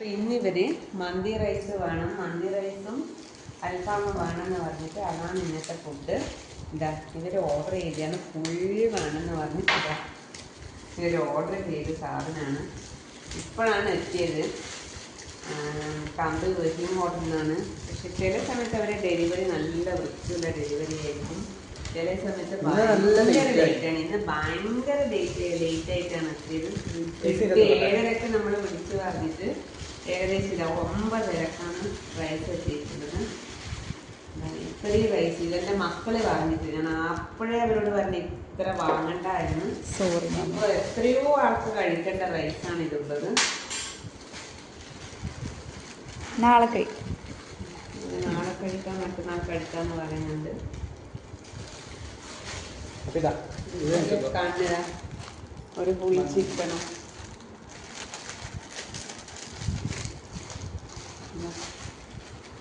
ഇന്നിവര് മന്തി rice വേണം, മന്തി റൈസും അൽഫാമും വേണമെന്ന് പറഞ്ഞിട്ട് അതാണ് ഇന്നത്തെ ഫുഡ്. ഇതാ ഇവർ ഓർഡർ ചെയ്താണ്, ഫുൾ വേണമെന്ന് പറഞ്ഞിട്ട് ഇതാ ഇവർ ഓർഡർ ചെയ്ത സാധനമാണ്. ഇപ്പോഴാണ് എത്തിയത്, കമ്പ് വെയിറ്റിംഗ് ഓർഡറിൽ നിന്നാണ്. പക്ഷെ ചില സമയത്ത് അവരെ ഡെലിവറി നല്ല വൃത്തിയുള്ള ഡെലിവറി ആയിരിക്കും, ചില സമയത്ത് ഭയങ്കര ലേറ്റാണ്. ഇന്ന് ഭയങ്കര ലേറ്റ് ആയിട്ടാണ് എത്തിയത്. 7:30 നമ്മൾ വിളിച്ചു പറഞ്ഞിട്ട് ഏകദേശം 9:00 റൈസ് എത്തിയിട്ടുള്ളത്. ഇത്രയും റൈസ് ഇതെൻ്റെ മക്കള് പറഞ്ഞിട്ട് ഞാൻ അപ്പോഴേ അവരോട് പറഞ്ഞ് ഇത്ര വാങ്ങണ്ടായിരുന്നു. അപ്പോൾ എത്രയോ ആൾക്ക് കഴിക്കേണ്ട റൈസാണ് ഇതുള്ളത്. നാളെ കഴിക്കാം, മറ്റന്നാൾ കഴിക്കാന്ന് പറയുന്നുണ്ട്. കണ്ണുക ഒരു പുളി ചിക്കനും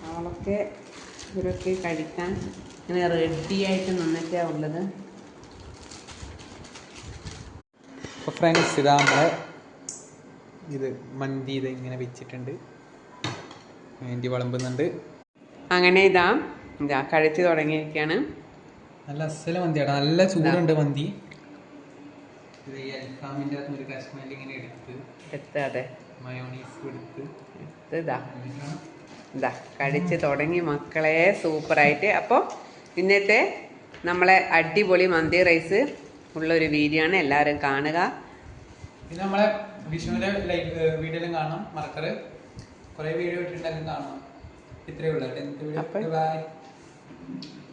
അവളൊക്കെ ഇവരൊക്കെ കഴിക്കാൻ ഇങ്ങനെ റെഡിയായിട്ട് നിന്നിട്ടാ ഉള്ളത്. അപ്പോൾ ഫ്രണ്ട്സ് ഇതാ നമ്മളെ ഇത് മന്തി ഇത് ഇങ്ങനെ വെച്ചിട്ടുണ്ട്, വേണ്ടി വിളമ്പുന്നുണ്ട്. അങ്ങനെ ഇതാ കഴിച്ചു തുടങ്ങിയിരിക്കുകയാണ്. നല്ല അസല മന്തിയാണ്, നല്ല ചൂടുണ്ട് മന്തി. ഇത് ഈ അൽഫാമിൻ്റെ അകത്ത് ഒരു കശ്മീരി ഇങ്ങനെ എടുത്ത് അതെ മയോണീസ് എടുത്ത് ഇതാ കഴിച്ച് തുടങ്ങി മക്കളെ, സൂപ്പറായിട്ട്. അപ്പോൾ ഇന്നത്തെ നമ്മളെ അടിപൊളി മന്തി റൈസ് ഉള്ളൊരു വീഡിയോ ആണ്, എല്ലാവരും കാണുക. ഇത് നമ്മളെ വിഷുവിൻ്റെ വീഡിയോയിലും കാണാം, മറക്കറ് കുറേ വീഡിയോ ഇട്ടിട്ടുണ്ടെങ്കിലും കാണാം. ഇത്രയേ ഉള്ളൂ. ബൈ.